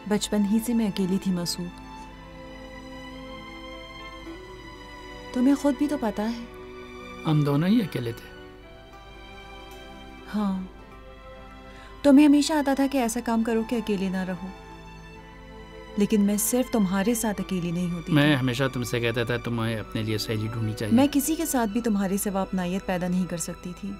बचपन ही से मैं अकेली थी मसूद। तुम्हें खुद भी तो पता है। हम दोनों ही अकेले थे। हाँ, तुम्हें हमेशा आता था कि ऐसा काम करो कि अकेले ना रहो, लेकिन मैं सिर्फ तुम्हारे साथ अकेली नहीं होती मैं थी। हमेशा तुमसे कहता था तुम्हें अपने लिए सहेली ढूंढनी चाहिए। मैं किसी के साथ भी तुम्हारे सिवा अपनायत पैदा नहीं कर सकती थी।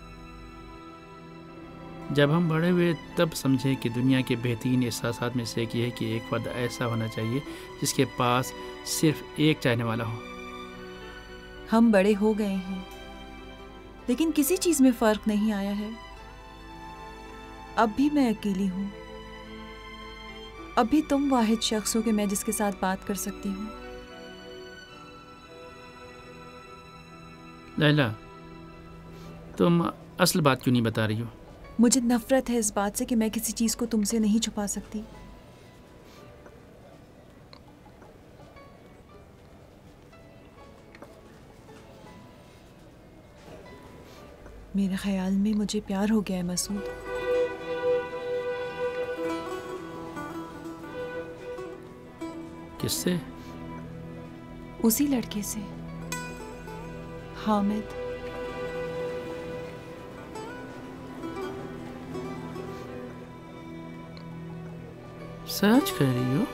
जब हम बड़े हुए तब समझे कि दुनिया के बेहतरीन एहसासात में से एक ये है कि एक फर्द ऐसा होना चाहिए जिसके पास सिर्फ एक चाहने वाला हो। हम बड़े हो गए हैं, लेकिन किसी चीज में फर्क नहीं आया है। अब भी मैं अकेली हूँ। अब भी तुम वाहिद शख्स हो कि मैं जिसके साथ बात कर सकती हूँ। लैला, तुम असल बात क्यों नहीं बता रही हो? मुझे नफरत है इस बात से कि मैं किसी चीज को तुमसे नहीं छुपा सकती। मेरे ख्याल में मुझे प्यार हो गया है मसूद। किससे? उसी लड़के से, हामिद। सच कह रही हो?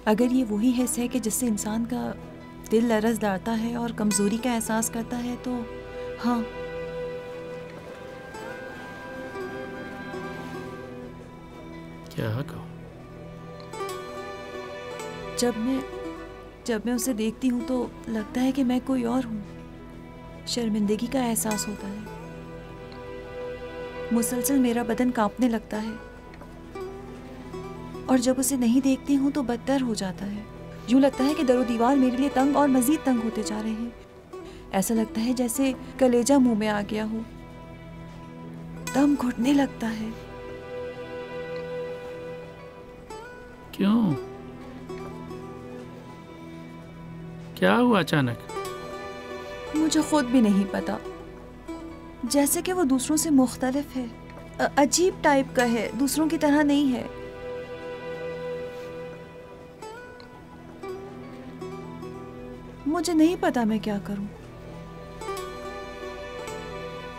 अगर ये वही हिस्स है कि जिससे इंसान का दिल लरज़ लाता है और कमजोरी का एहसास करता है, तो हाँ। क्या कहो? जब मैं उसे देखती हूँ तो लगता है कि मैं कोई और हूँ। शर्मिंदगी का एहसास होता है। मुसलसल मेरा बदन कांपने लगता है, और जब उसे नहीं देखती हूँ तो बदतर हो जाता है। यूं लगता है कि दरो दीवार मेरे लिए तंग और मजीद तंग होते जा रहे हैं। ऐसा लगता है जैसे कलेजा मुंह में आ गया हो। दम घुटने लगता है। क्यों? क्या हुआ अचानक? मुझे खुद भी नहीं पता। जैसे कि वो दूसरों से मुख्तलिफ है, अजीब टाइप का है, दूसरों की तरह नहीं है। मुझे नहीं पता मैं क्या करूं।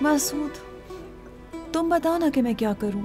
मसूद, तुम बताओ ना कि मैं क्या करूं।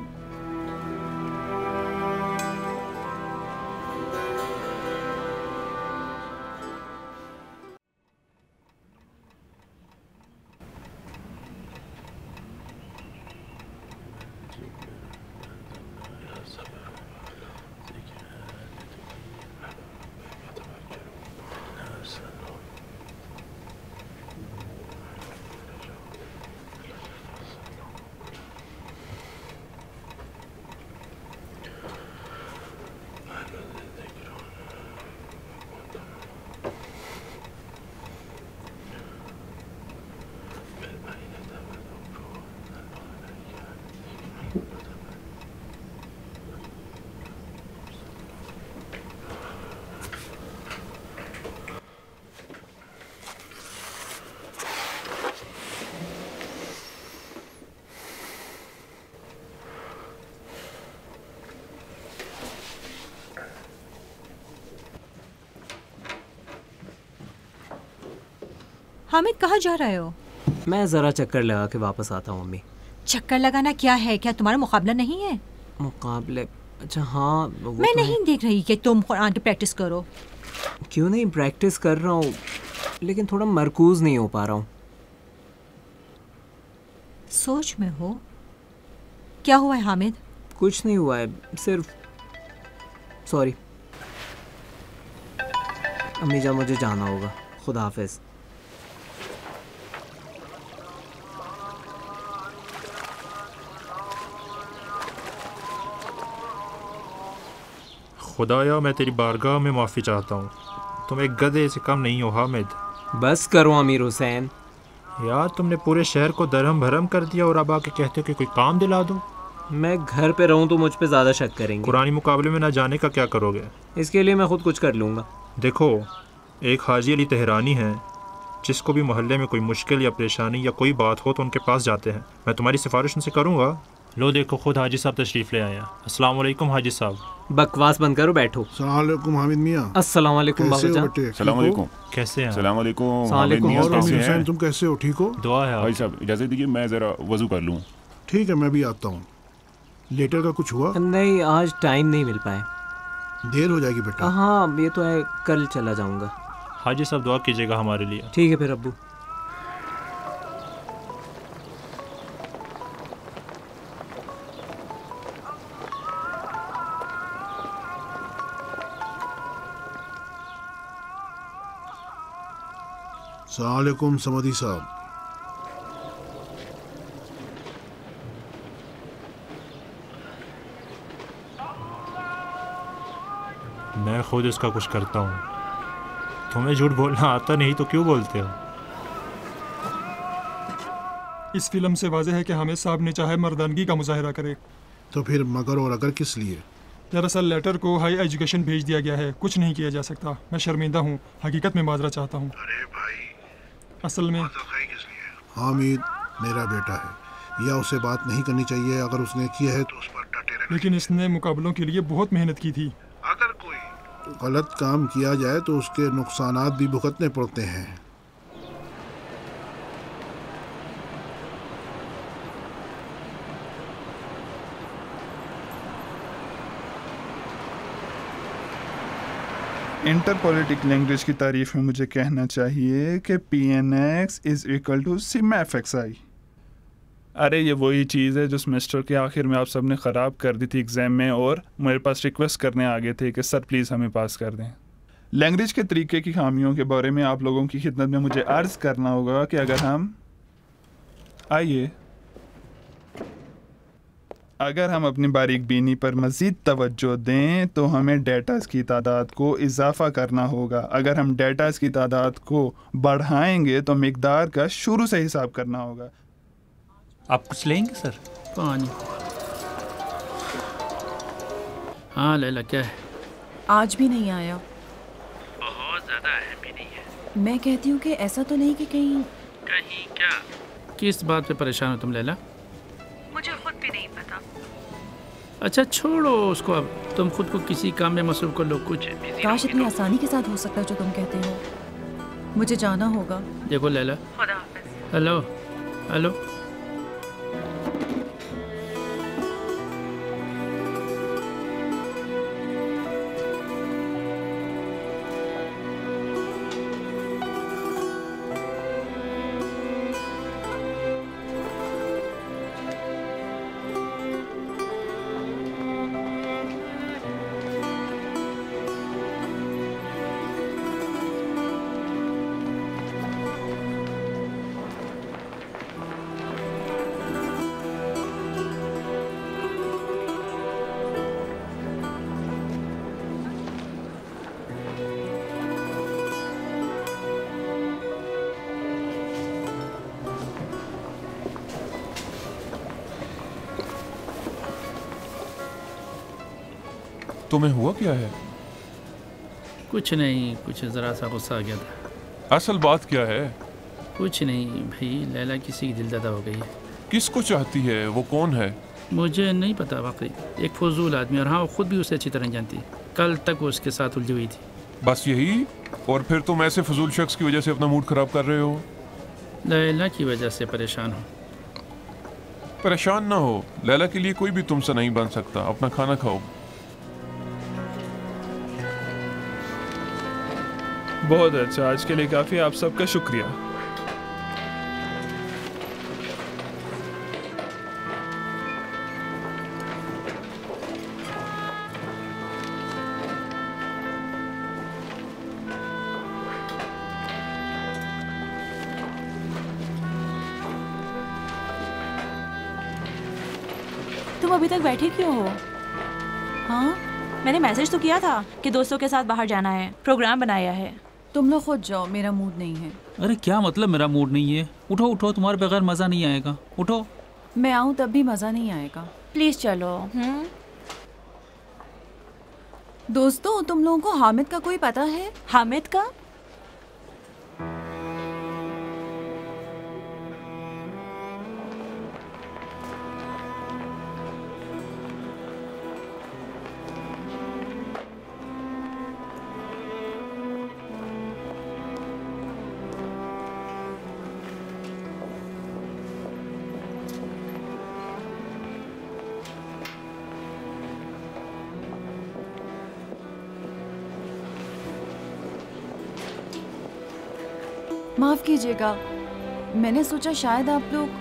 हामिद, कहाँ जा रहे हो? मैं ज़रा चक्कर लगा के वापस आता हूँ अम्मी। चक्कर लगाना क्या है? क्या तुम्हारा मुकाबला नहीं है? मुकाबले? अच्छा हाँ, मैं नहीं देख रही कि तुम कुरान की प्रैक्टिस करो। क्यों नहीं, प्रैक्टिस कर रहा हूँ, लेकिन थोड़ा मरकूज नहीं हो पा रहा हूँ। सोच में हो? क्या हुआ है हामिद? कुछ नहीं हुआ है, सिर्फ सॉरी अम्मी जान, मुझे जाना होगा। खुदा हाफिज। खुदाया, मैं तेरी बारगाह में माफ़ी चाहता हूँ। तुम एक गधे से कम नहीं हो हामिद। बस करो अमीर हुसैन। यार, तुमने पूरे शहर को दरहम भरम कर दिया और अब आके कहते हो कि कोई काम दिला दूँ। मैं घर पे रहूँ तो मुझ पे ज़्यादा शक करेंगे। कुरानी मुकाबले में ना जाने का क्या करोगे? इसके लिए मैं खुद कुछ कर लूँगा। देखो, एक हाजी अली तेहरानी है, जिसको भी मोहल्ले में कोई मुश्किल या परेशानी या कोई बात हो तो उनके पास जाते हैं। मैं तुम्हारी सिफारिश उनसे करूँगा, लो देखो खुद हाजी साहब तशरीफ़ ले आए हैं। अस्सलाम वालेकुम हाजी साहब। बकवास बंद करो, बैठो। अस्सलाम वालेकुम हामिद मियाँ। अस्सलाम वालेकुम कैसे हो बाबा बेटे? सलाम वालेकुम। कैसे हैं? सलाम वालेकुम। सलाम वालेकुम। हामिद मियां और कैसे अमीर हैं? हुसैन, तुम कैसे हो? ठीक हो? दुआ है भाई आप। साहब इजाज़त दीजिए, मैं ज़रा वज़ू कर लूँ। ठीक है, मैं भी आता हूँ। लेटर का कुछ हुआ? नहीं, आज टाइम नहीं मिल पाए। देर हो जाएगी बेटा। हाँ ये तो है, कल चला जाऊंगा। हाजी साहब दुआ कीजिएगा हमारे लिए। ठीक है फिर अब्बू। अस्सलाम वालेकुम समदी साहब। मैं खुद इसका कुछ करता हूँ। तुम्हें झूठ बोलना आता नहीं तो क्यों बोलते हो? इस फिल्म से वाज़ेह है कि हामिद साहब ने चाहे मर्दानगी का मुजाहरा करे। तो फिर मगर और अगर किस लिए? दरअसल लेटर को हाई एजुकेशन भेज दिया गया है, कुछ नहीं किया जा सकता। मैं शर्मिंदा हूँ, हकीकत में माजरा चाहता हूँ। अरे भाई, असल में किस लिए? हामिद मेरा बेटा है, या उसे बात नहीं करनी चाहिए? अगर उसने किया है तो उस पर डटे रहना। लेकिन इसने मुकाबलों के लिए बहुत मेहनत की थी। अगर कोई गलत काम किया जाए तो उसके नुकसानात भी भुगतने पड़ते हैं। इंटर पॉलिटिक लैंग्वेज की तारीफ में मुझे कहना चाहिए कि PNX is equal to SIMFXI। अरे ये वही चीज़ है जो सेमेस्टर के आखिर में आप सब ने ख़राब कर दी थी एग्ज़ाम में, और मेरे पास रिक्वेस्ट करने आ गए थे कि सर प्लीज़ हमें पास कर दें। लैंग्वेज के तरीके की खामियों के बारे में आप लोगों की खिदमत में मुझे अर्ज़ करना होगा कि अगर हम अपनी बारीक बीनी पर मज़ीद तवज्जो दें तो हमें डेटास की तादाद को इजाफ़ा करना होगा। अगर हम डेटास की तादाद को बढ़ाएंगे तो मिकदार का शुरू से हिसाब करना होगा। आप कुछ लेंगे सर? पानी। हाँ लैला, क्या है? आज भी नहीं आया। बहुत ज़्यादा अहम ही नहीं है। मैं कहती हूँ कि ऐसा तो नहीं कि कहीं क्या? किस बात पे परेशान हो तुम लैला? मुझे खुद भी नहीं पता। अच्छा छोड़ो उसको, अब तुम खुद को किसी काम में मसरूफ कर लो। कुछ काश इतनी आसानी के साथ हो सकता जो तुम कहते हो। मुझे जाना होगा। देखो लैला। खुदा हाफिज़। Hello hello. तुम्हें हुआ क्या है? कुछ नहीं, कुछ ज़रा सा गुस्सा आ गया था। असल बात क्या है? कुछ नहीं भाई, लैला किसी की दिलदादा हो गई है। किसको चाहती है? वो कौन है? मुझे नहीं पता वाकई, एक फजूल आदमी, और हाँ वो खुद भी उसे अच्छी तरह जानती। कल तक वो उसके साथ उलझी हुई थी। बस यही? और फिर तुम ऐसे फजूल शख्स की वजह से अपना मूड खराब कर रहे हो? लैला की वजह से परेशान हो। परेशान ना हो, लैला के लिए कोई भी तुमसे नहीं बन सकता। अपना खाना खाओ। बहुत अच्छा, आज के लिए काफ़ी। आप सबका शुक्रिया। तुम अभी तक बैठे क्यों हो? हाँ, मैंने मैसेज तो किया था कि दोस्तों के साथ बाहर जाना है, प्रोग्राम बनाया है। तुम लोग खुद जाओ, मेरा मूड नहीं है। अरे क्या मतलब मेरा मूड नहीं है? उठो उठो, तुम्हारे बगैर मज़ा नहीं आएगा। उठो। मैं आऊँ तब भी मज़ा नहीं आएगा। प्लीज़ चलो। दोस्तों, तुम लोगों को हामिद का कोई पता है? हामिद का? माफ कीजिएगा, मैंने सोचा शायद आप लोग।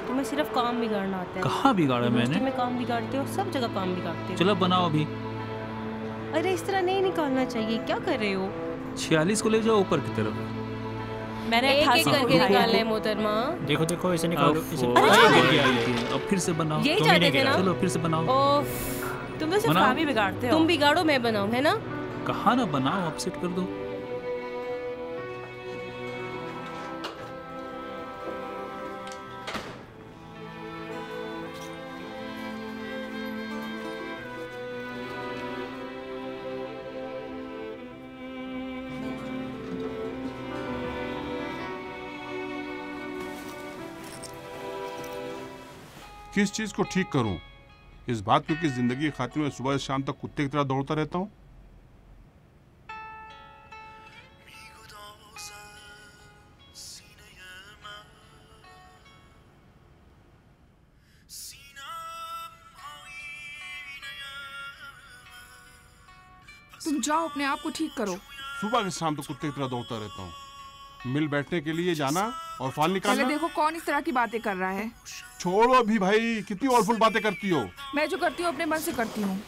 तुम्हें सिर्फ काम बिगाड़ना आता है। कहाँ बिगाड़ा मैंने? में काम बिगाड़ते हो, सब जगह काम बिगाड़ते हो। चलो बनाओ अभी। अरे इस तरह नहीं निकालना चाहिए, क्या कर रहे हो? 46 को ले जाओ ऊपर की तरफ। मैंने एक एक करके निकालना है मोहतरमा। देखो देखो इसे निकालो। अब फिर से बनाओ। यही चाहते थे ना? चलो फिर से बनाओ। तुम तो सिर्फ काम ही बिगाड़ते हो। तुम बिगाड़ो मैं बनाऊं, है ना? कहाँ ना बनाओ, अपसेट कर दो। किस चीज को ठीक करूं? इस बात को कि जिंदगी के खातिर में सुबह से शाम तक कुत्ते की तरह दौड़ता रहता हूं। तुम जाओ अपने आप को ठीक करो। सुबह से शाम तक कुत्ते की तरह दौड़ता रहता हूँ। मिल बैठने के लिए जाना और फाल निकालना। देखो कौन इस तरह की बातें कर रहा है। छोड़ो अभी भाई, कितनी ऑलफुल बातें करती हो। मैं जो करती हूँ अपने मन से करती हूँ।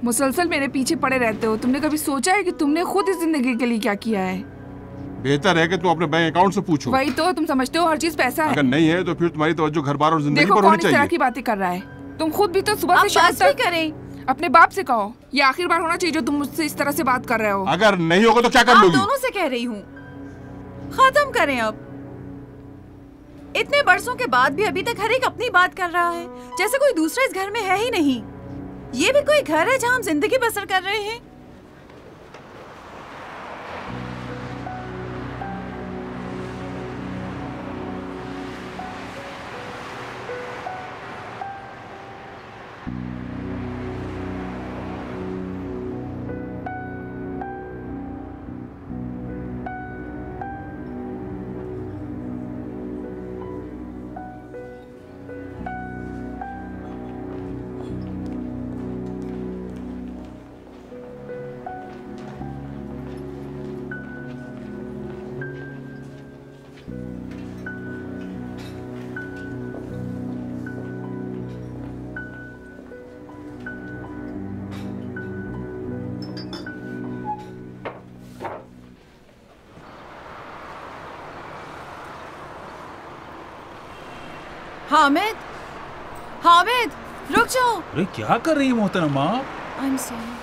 मुसलसल मेरे पीछे पड़े रहते हो। तुमने कभी सोचा है कि तुमने खुद इस जिंदगी के लिए क्या किया है? बेहतर है कि तुम अपने बैंक अकाउंट से पूछो। वही तो, तुम समझते हो हर चीज पैसा है। अगर नहीं है तो फिर तुम्हारी तवज्जो घर बार और जिंदगी पर होनी चाहिए। देखो कौन इस तरह की बातें कर रहा है। तुम खुद भी तो सुबह से शाम तक करें। अपने बाप से कहो, ये आखिर बार होना चाहिए जो तुम मुझसे इस तरह से बात कर रहे हो। अगर नहीं होगा तो क्या कर लोगी? दोनों से कह रही हूँ, खत्म करें अब। इतने बरसों के बाद भी अभी तक हर एक अपनी बात कर रहा है, जैसे कोई दूसरा इस घर में है ही नहीं। ये भी कोई घर है जहाँ हम जिंदगी बसर कर रहे हैं? हामिद, हामिद, रुक जाओ। अरे क्या कर रही है मोहतरमा? I am sorry.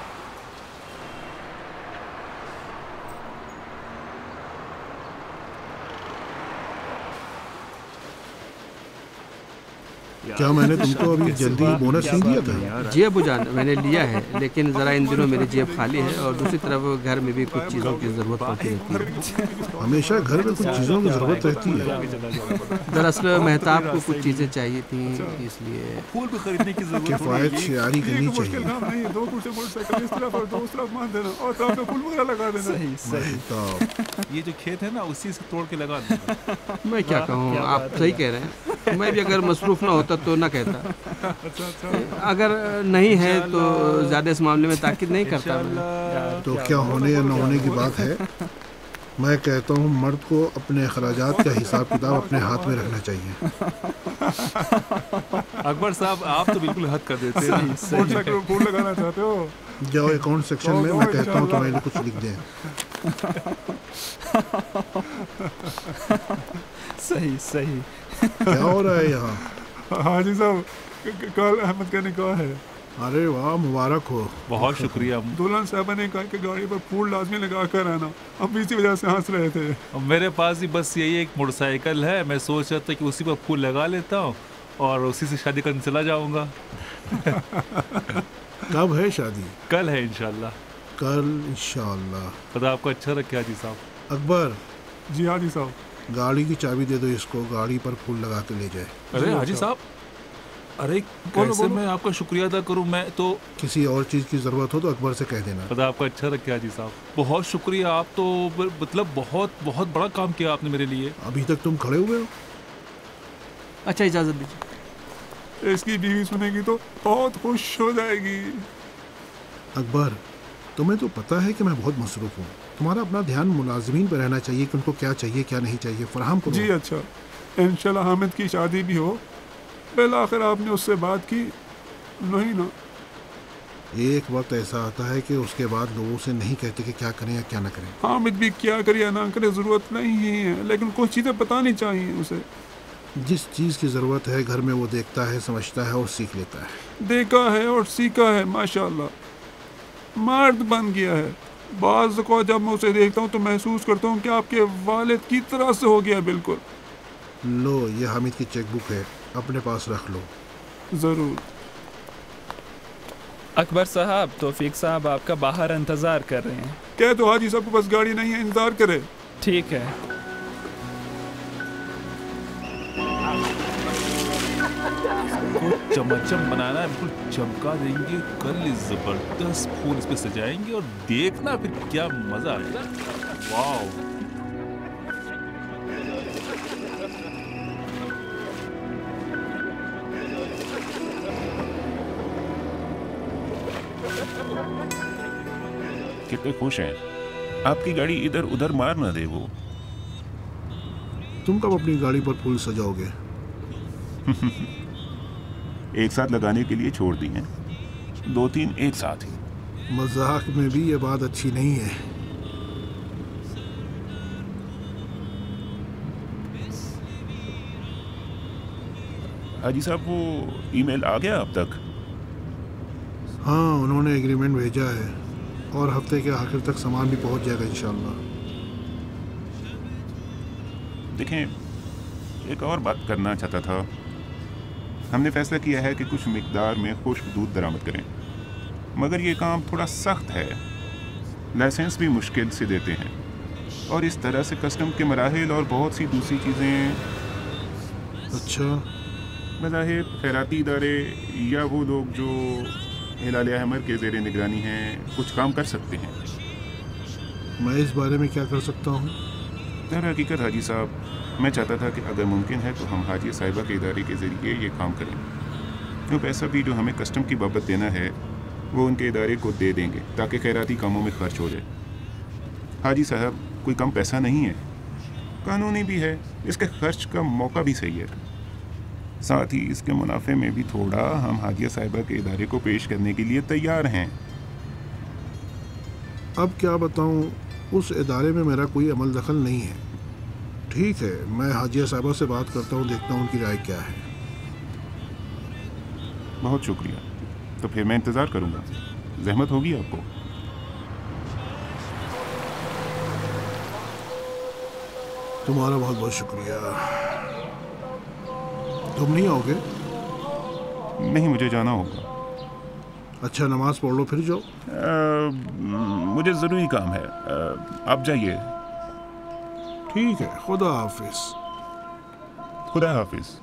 क्या मैंने तुमको अभी जल्दी बोनस नहीं दिया था? जी अबू जान, मैंने लिया है, लेकिन ज़रा इन दिनों मेरी जेब खाली है और दूसरी तरफ घर में भी कुछ चीज़ों की ज़रूरत पड़ती रहती है। हमेशा घर में कुछ चीज़ों की ज़रूरत रहती है। दरअसल मेहताब को कुछ चीज़ें चाहिए थी, इसलिए फूल को खरीदने की जरूरत किफायत शेयारी करनी चाहिए। ये जो खेत है ना उसी से तोड़ के लगा देना। मैं क्या कहूँ, आप सही कह रहे हैं। मैं भी अगर मसरूफ़ ना होता तो ना कहता, अगर नहीं है तो ज़्यादा इस मामले में ताकीद नहीं करता। तो क्या होने या न होने की बात है। मैं कहता हूँ मर्द को अपने अखराजात का हिसाब किताब अपने हाथ में रखना चाहिए। अकबर साहब, आप तो बिल्कुल हद कर देते हैं। फूल लगाना चाहते हो? जाओ अकाउंट सेक्शन में, मैं कहता हूँ तुम्हें कुछ लिख दें। सही। क्या हो रहा है यहाँ? हाजी साहब, कल अहमद का निकाह है। अरे वाह, मुबारक हो। बहुत शुक्रिया। दुल्हन साहब ने कहा कि गाड़ी पर फूल लाजमी लगा कर आना। हम इसी वजह से हंस रहे थे। मेरे पास ही बस यही एक मोटरसाइकिल है, मैं सोच रहा था कि उसी पर फूल लगा लेता हूँ और उसी से शादी करने चला जाऊँगा। कब है शादी? कल है इंशाल्लाह। कल इंशाल्लाह। खुदा आपको अच्छा रखे हाजी साहब। अकबर। जी हाजी साहब। गाड़ी की चाबी दे दो इसको, गाड़ी पर फूल लगा के ले जाए। अरे हाजी साहब, अरे कैसे मैं आपका शुक्रिया अदा करूं। मैं तो किसी और चीज़ की ज़रूरत हो तो अकबर से कह देना। खुदा आपका अच्छा रखे हाजी साहब। बहुत शुक्रिया, आप तो मतलब बहुत बहुत बड़ा काम किया आपने मेरे लिए। अभी तक तुम खड़े हुए हो? अच्छा, इजाज़त दीजिए। इसकी बीवी सुनेगी तो बहुत खुश हो जाएगी। अकबर, तुम्हें तो पता है कि मैं बहुत मसरूफ़ हूँ। तुम्हारा अपना ध्यान मुलाजिमीन पर रहना चाहिए कि उनको क्या चाहिए क्या नहीं चाहिए, फराहम करो। जी अच्छा, इंशाल्लाह हामिद की शादी भी हो। पहले आखिर आपने उससे बात की नहीं ना? एक वक्त ऐसा आता है कि उसके बाद लोगों से नहीं कहते कि क्या करें या क्या ना करें। हामिद भी क्या करे या ना करे ज़रूरत नहीं है, लेकिन कुछ चीज़ें बतानी चाहिए उसे। जिस चीज़ की ज़रूरत है घर में वो देखता है, समझता है और सीख लेता है। देखा है और सीखा है, माशाल्लाह मर्द बन गया है। बाज़ को जब मैं उसे देखता हूँ तो महसूस करता हूँ कि आपके वालिद की तरह से हो गया बिल्कुल। लो, ये हामिद की चेकबुक है, अपने पास रख लो। ज़रूर। अकबर साहब, तौफीक साहब आपका बाहर इंतज़ार कर रहे हैं। कह दो हाजी साहब को बस गाड़ी नहीं है, इंतज़ार करे। ठीक है। चमचम बनाना है, बिल्कुल चमका देंगे। कल जबरदस्त फूल इस पे सजाएंगे और देखना फिर क्या मजा आएगा। वाह, कितने खुश हैं। आपकी गाड़ी इधर उधर मार ना दे वो। तुम कब अपनी गाड़ी पर फूल सजाओगे? एक साथ लगाने के लिए छोड़ दी हैं, 2-3 एक साथ ही। मजाक में भी ये बात अच्छी नहीं है। हाजी साहब, वो ईमेल आ गया अब तक? हाँ, उन्होंने एग्रीमेंट भेजा है और हफ्ते के आखिर तक सामान भी पहुंच जाएगा इंशाल्लाह। देखें, एक और बात करना चाहता था। हमने फैसला किया है कि कुछ मिकदार में खुश्क दूध बरामद करें, मगर ये काम थोड़ा सख्त है। लाइसेंस भी मुश्किल से देते हैं और इस तरह से कस्टम के मराहिल और बहुत सी दूसरी चीज़ें। अच्छा, मज़ाहिर खैराती इदारे या वो लोग जो हिलाल अहमर के ज़ेरे निगरानी हैं कुछ काम कर सकते हैं। मैं इस बारे में क्या कर सकता हूँ? दर हकीकत हाजी साहब, मैं चाहता था कि अगर मुमकिन है तो हम हाजी साहिबा के इदारे के ज़रिए ये काम करें। क्यों पैसा भी जो हमें कस्टम की बाबत देना है वो उनके इदारे को दे देंगे ताकि खैराती कामों में खर्च हो जाए। हाजी साहब, कोई कम पैसा नहीं है, कानूनी भी है, इसके खर्च का मौका भी सही है। साथ ही इसके मुनाफे में भी थोड़ा हम हाजिया साहिबा के इदारे को पेश करने के लिए तैयार हैं। अब क्या बताऊं, उस इदारे में मेरा कोई अमल दखल नहीं है। ठीक है, मैं हाजिया साहिबा से बात करता हूं, देखता हूं उनकी राय क्या है। बहुत शुक्रिया। तो फिर मैं इंतज़ार करूंगा। जहमत होगी आपको। तुम्हारा बहुत बहुत शुक्रिया। तुम नहीं आओगे? नहीं, मुझे जाना होगा। अच्छा, नमाज पढ़ लो फिर जाओ। मुझे ज़रूरी काम है, आप जाइए। ठीक है, खुदा हाफिज। खुदा हाफिज।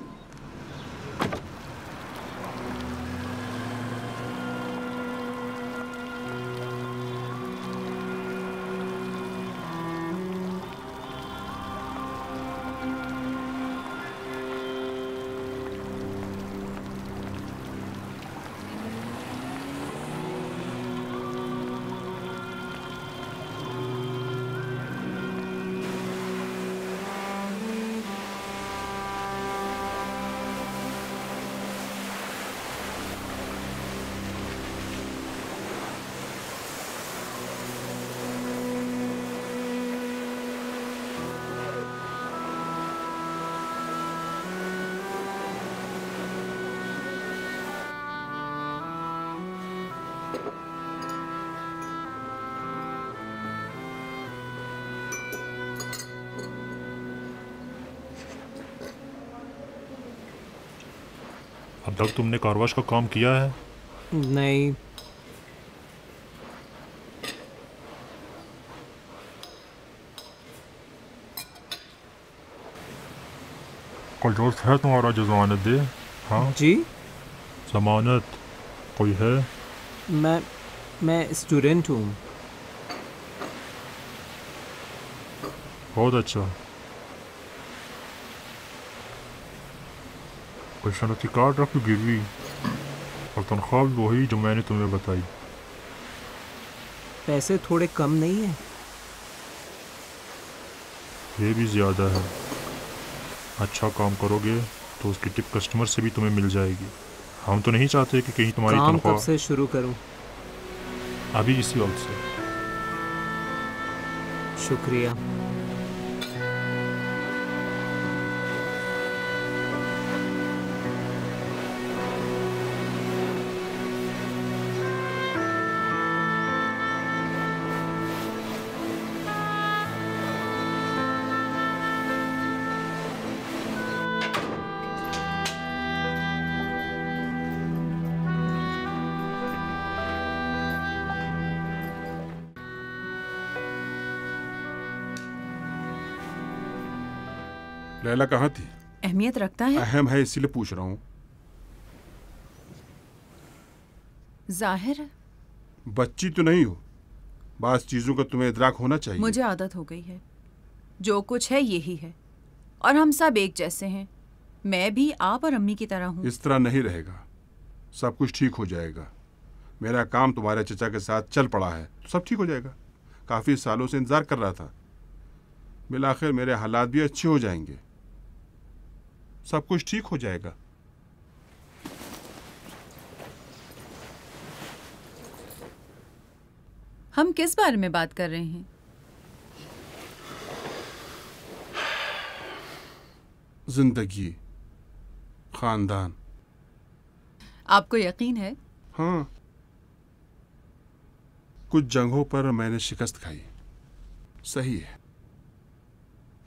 अब तक तुमने कार वॉश का काम किया है? नहीं। कोई दोस्त है तुम्हारा जो जमानत दे? हाँ जी। जमानत कोई है? मैं स्टूडेंट हूँ। बहुत अच्छा। कोई शनाख्ती कार्ड रख गिरवी और तनख्वाह भी वही जो मैंने तुम्हें बताई। पैसे थोड़े कम नहीं है? ये भी ज़्यादा है। अच्छा काम करोगे तो उसकी टिप कस्टमर से भी तुम्हें मिल जाएगी। हम तो नहीं चाहते कि कहीं तुम्हारी काम तनख्वाह। कब से शुरू करूं? अभी इसी वक्त से। शुक्रिया। लैला कहाँ थी? अहमियत रखता है? अहम है इसीलिए पूछ रहा हूँ। जाहिर है। बच्ची तो नहीं हो, बास चीजों का तुम्हें इदराक होना चाहिए। मुझे आदत हो गई है, जो कुछ है यही है और हम सब एक जैसे हैं। मैं भी आप और अम्मी की तरह हूँ। इस तरह नहीं रहेगा, सब कुछ ठीक हो जाएगा। मेरा काम तुम्हारे चचा के साथ चल पड़ा है, तो सब ठीक हो जाएगा। काफी सालों से इंतजार कर रहा था, बिलाखिर मेरे हालात भी अच्छे हो जाएंगे, सब कुछ ठीक हो जाएगा। हम किस बारे में बात कर रहे हैं? जिंदगी, खानदान। आपको यकीन है? हाँ, कुछ जगहों पर मैंने शिकस्त खाई, सही है।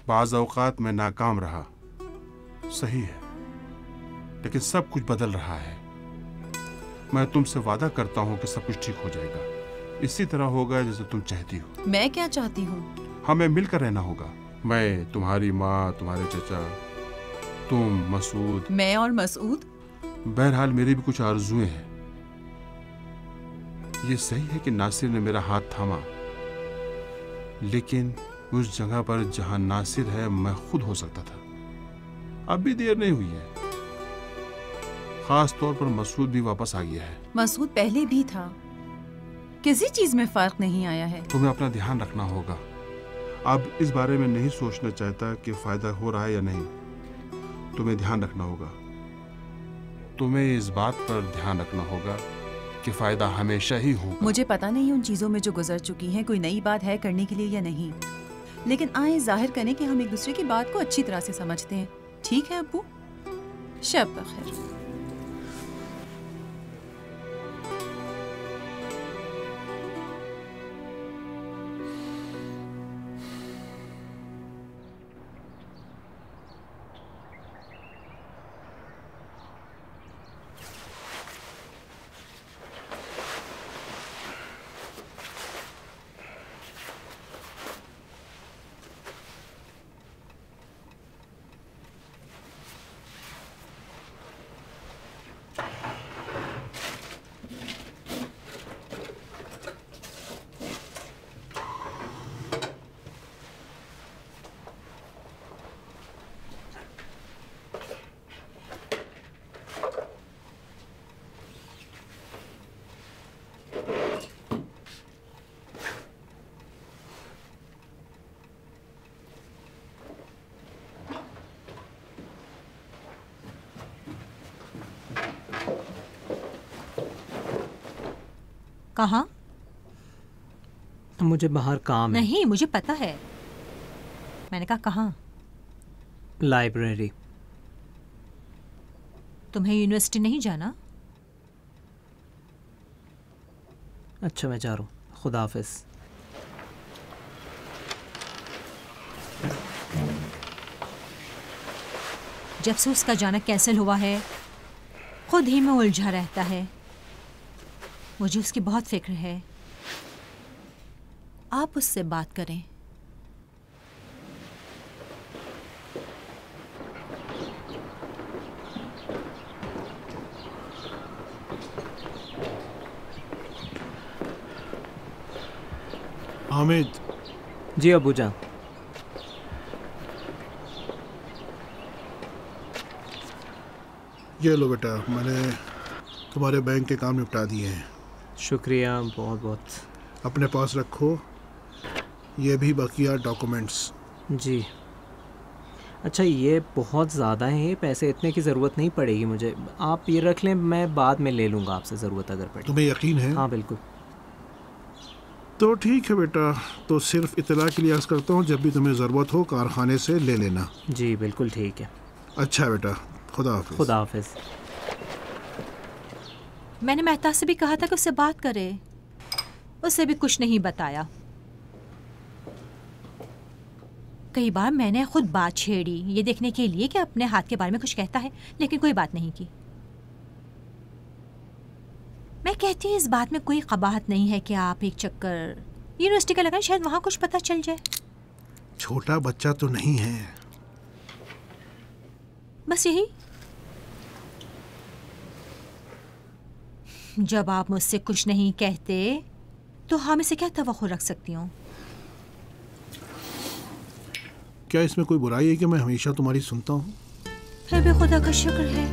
बाज़ औक़ात मैं नाकाम रहा, सही है। लेकिन सब कुछ बदल रहा है। मैं तुमसे वादा करता हूँ कि सब कुछ ठीक हो जाएगा। इसी तरह होगा जैसे तुम चाहती हो। मैं क्या चाहती हूँ? हमें मिलकर रहना होगा। मैं, तुम्हारी माँ, तुम्हारे चचा, तुम, मसूद। मैं और मसूद? बहरहाल मेरी भी कुछ आरज़ुएं हैं। ये सही है कि नासिर ने मेरा हाथ थामा, लेकिन उस जगह पर जहां नासिर है मैं खुद हो सकता था। अब भी देर नहीं हुई है। खास तौर पर मसूद भी वापस आ गया है। मसूद पहले भी था, किसी चीज में फर्क नहीं आया है। तुम्हें अपना ध्यान रखना होगा। अब इस बारे में नहीं सोचना चाहता कि फायदा हो रहा है या नहीं। तुम्हें ध्यान रखना होगा। तुम्हें इस बात पर ध्यान रखना होगा कि फायदा हमेशा ही होगा। मुझे पता नहीं उन चीजों में जो गुजर चुकी हैं कोई नई बात है करने के लिए या नहीं, लेकिन आए जाहिर करें कि हम एक दूसरे की बात को अच्छी तरह से समझते हैं। ठीक है अब्बू? शब बखैर। कहाँ? मुझे बाहर काम है। नहीं, मुझे पता है। मैंने कहा कहाँ? लाइब्रेरी। तुम्हें यूनिवर्सिटी नहीं जाना? अच्छा, मैं जा रहा हूँ। खुदा हाफिज। जब से उसका जाना कैंसिल हुआ है खुद ही में उलझा रहता है। मुझे उसकी बहुत फिक्र है। आप उससे बात करें। हामिद। जी अबू जान। ये लो बेटा, मैंने तुम्हारे बैंक के काम निपटा दिए हैं। शुक्रिया, बहुत बहुत। अपने पास रखो, ये भी बकिया डॉक्यूमेंट्स। जी। अच्छा, ये बहुत ज़्यादा है, पैसे इतने की ज़रूरत नहीं पड़ेगी मुझे। आप ये रख लें, मैं बाद में ले लूँगा आपसे ज़रूरत अगर पड़े। तुम्हें यकीन है? हाँ बिल्कुल। तो ठीक है बेटा, तो सिर्फ इतला के लिए अर्ज़ करता हूँ, जब भी तुम्हें ज़रूरत हो कारखाने से ले लेना। जी बिल्कुल ठीक है। अच्छा बेटा, खुदा हाफिज़। खुदा हाफिज़। मैंने मेहता से भी कहा था कि उससे बात करे, उसे भी कुछ नहीं बताया। कई बार मैंने खुद बात छेड़ी ये देखने के लिए कि अपने हाथ के बारे में कुछ कहता है, लेकिन कोई बात नहीं की। मैं कहती हूँ इस बात में कोई कबाहत नहीं है कि आप एक चक्कर यूनिवर्सिटी का लगाएं, शायद वहाँ कुछ पता चल जाए। छोटा बच्चा तो नहीं है। बस यही। जब आप मुझसे कुछ नहीं कहते तो हम इसे क्या तवक्को रख सकती हूँ? क्या इसमें कोई बुराई है कि मैं हमेशा तुम्हारी सुनता हूँ? फिर भी खुदा का शुक्र है।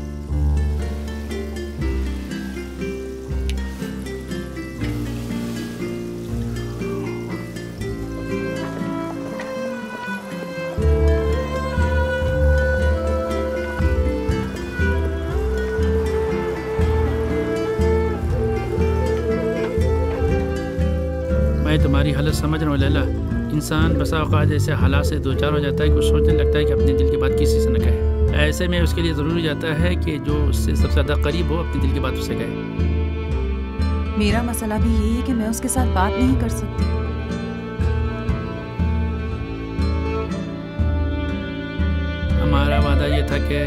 मैं तुम्हारी हालत समझ रहा हूँ लैला। इंसान बसा औक़ात ऐसे हालात से दो चार हो जाता है कि सोचने लगता है कि अपने दिल की बात किसी से न कहे। ऐसे में उसके लिए ज़रूरी जाता है कि जो उससे सबसे ज़्यादा करीब हो अपने दिल की बात उससे कहे। मेरा मसला भी यही है कि मैं उसके साथ बात नहीं कर सकती। हमारा वादा ये था कि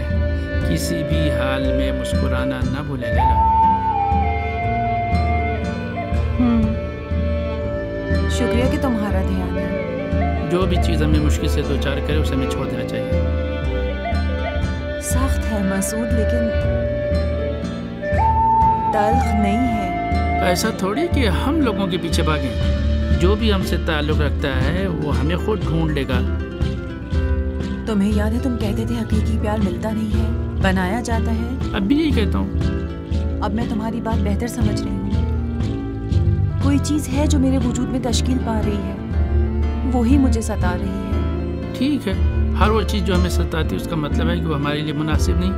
किसी भी हाल में मुस्कुराना ना भूलें लैला। शुक्रिया कि तुम्हारा ध्यान है। जो भी चीज़ हमें मुश्किल से दो चार करे उसे हमें छोड़ देना चाहिए। सख्त है मसूद, लेकिन तल्ख नहीं है। ऐसा थोड़ी कि हम लोगों के पीछे भागें। जो भी हमसे ताल्लुक़ रखता है वो हमें खुद ढूंढ लेगा। तुम्हें याद है तुम कहते थे हकीकी प्यार मिलता नहीं है, बनाया जाता है। अब भी यही कहता हूँ। अब मैं तुम्हारी बात बेहतर समझ रही हूँ। कोई चीज़ है जो मेरे वजूद में तश्कील पा रही है, वो ही मुझे सता रही है। ठीक है, हर वो चीज़ जो हमें सताती है उसका मतलब है कि वो हमारे लिए मुनासिब नहीं।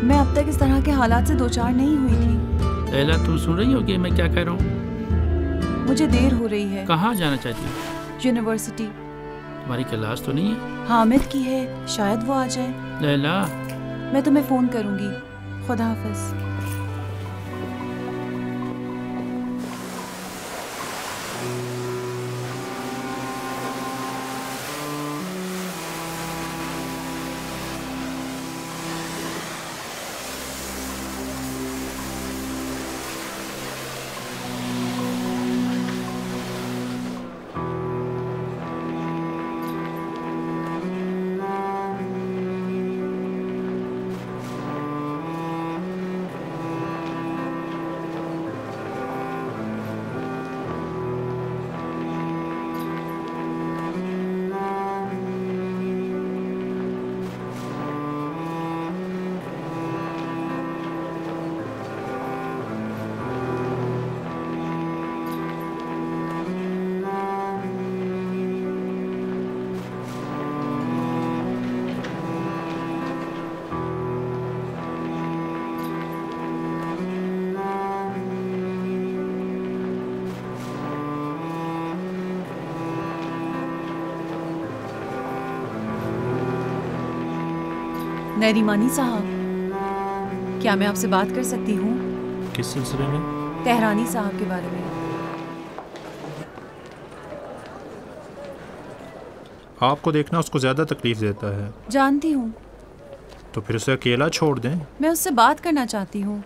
मैं अब तक इस तरह के हालात से दो चार नहीं हुई थी। लैला, तुम सुन रही हो कि मैं क्या कह रहा हूँ? मुझे देर हो रही है। कहाँ जाना चाहती हो? यूनिवर्सिटी। तुम्हारी क्लास तो नहीं है? हामिद की है, शायद वो आ जाए। लैला, मैं तुम्हें फ़ोन करूँगी। खुदा हाफिज़। नरीमानी साहब, क्या मैं आपसे बात कर सकती हूँ? किस सिलसिले में? तेहरानी साहब के बारे में। आपको देखना उसको ज़्यादा तकलीफ देता है। जानती हूँ। तो फिर उसे अकेला छोड़ दें। मैं उससे बात करना चाहती हूँ।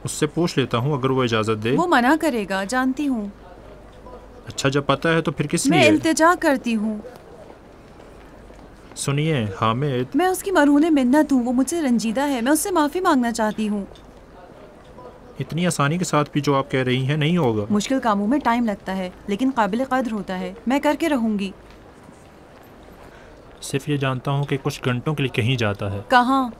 उससे पूछ लेता हूँ, अगर वो इजाज़त दे। वो मना करेगा, जानती हूँ। अच्छा, जब पता है तो फिर किस लिए? मैं इल्तिजा करती हूँ। सुनिए हामिद, मैं उसकी मरहूने मिन्नत हूँ, वो मुझसे रंजीदा है, मैं उससे माफ़ी मांगना चाहती हूँ। इतनी आसानी के साथ भी जो आप कह रही हैं नहीं होगा। मुश्किल कामों में टाइम लगता है, लेकिन काबिल कद्र होता है। मैं करके रहूँगी। सिर्फ ये जानता हूँ कि कुछ घंटों के लिए कहीं जाता है। कहाँ?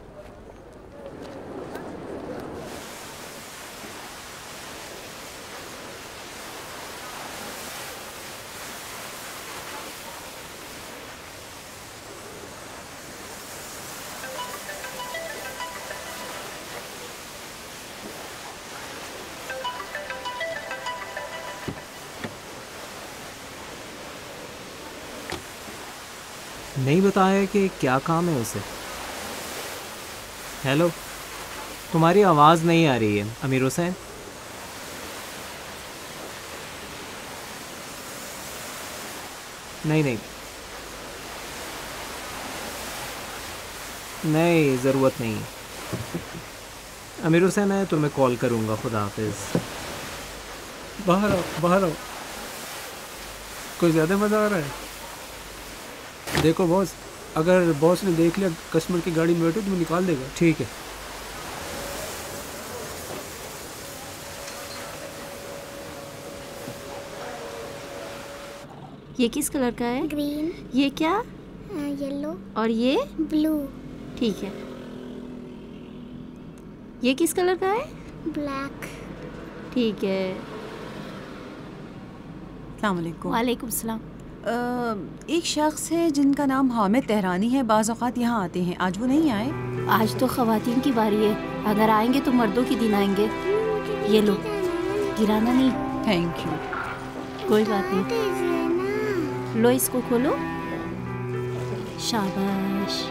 नहीं बताया कि क्या काम है उसे। हेलो, तुम्हारी आवाज़ नहीं आ रही है अमीर हुसैन। नहीं नहीं नहीं, ज़रूरत नहीं। अमीर हुसैन, मैं तुम्हें कॉल करूँगा। खुदा हाफिज़। बाहर आओ, बाहर आओ। कोई ज़्यादा मज़ा आ रहा है? देखो बॉस, अगर बॉस ने देख लिया कस्टमर की गाड़ी में बैठो तो निकाल देगा। ठीक है। ये किस कलर का है? ग्रीन। ये क्या? येलो। और ये? ब्लू। ठीक है। ये किस कलर का है? ब्लैक। ठीक है। अस्सलाम वालेकुम। वालेकुम सलाम। एक शख्स है जिनका नाम हामिद तेहरानी है, बाज़ औक़ात यहाँ आते हैं। आज वो नहीं आए। आज तो ख़वातीन की बारी है, अगर आएंगे तो मर्दों की दिन आएंगे। ये लो, गिराना नहीं। Thank you. कोई बात नहीं। लो, इसको खोलो। शाबाश।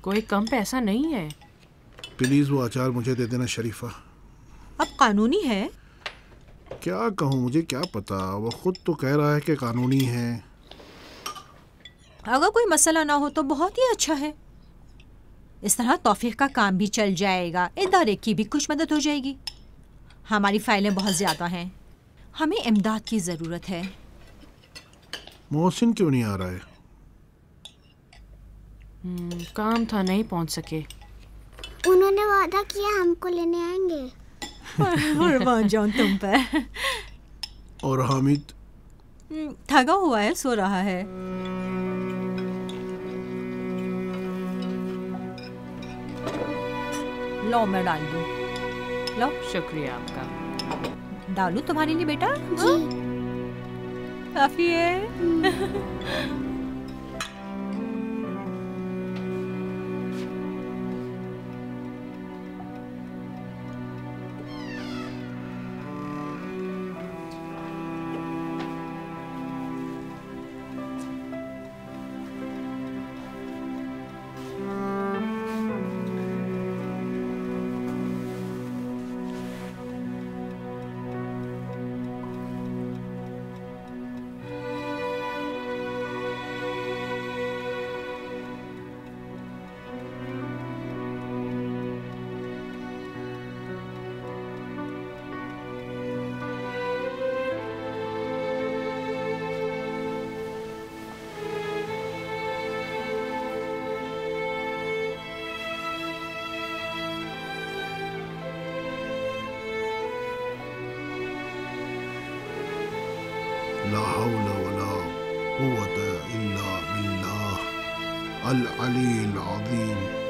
कोई कम पैसा नहीं है। प्लीज़ वो अचार मुझे दे देना शरीफा। अब कानूनी है। क्या कहूँ, मुझे क्या पता, वो खुद तो कह रहा है कि कानूनी है। अगर कोई मसला ना हो तो बहुत ही अच्छा है। इस तरह तौफीक का काम भी चल जाएगा, इदारे की भी कुछ मदद हो जाएगी। हमारी फाइलें बहुत ज़्यादा हैं, हमें इमदाद की ज़रूरत है। मोहसिन क्यों नहीं आ रहा है? काम था, नहीं पहुंच सके। उन्होंने वादा किया हमको लेने आएंगे। कुर्बान जाऊं तुम पर। और हामिद? थका हुआ है, सो रहा है। लो, मैं डाल दूं। लो। शुक्रिया आपका। डालूं तुम्हारे लिए बेटा? जी। काफी है। ला हौला वला कुव्वता इल्ला बिल्लाह अल अलील अज़ीम।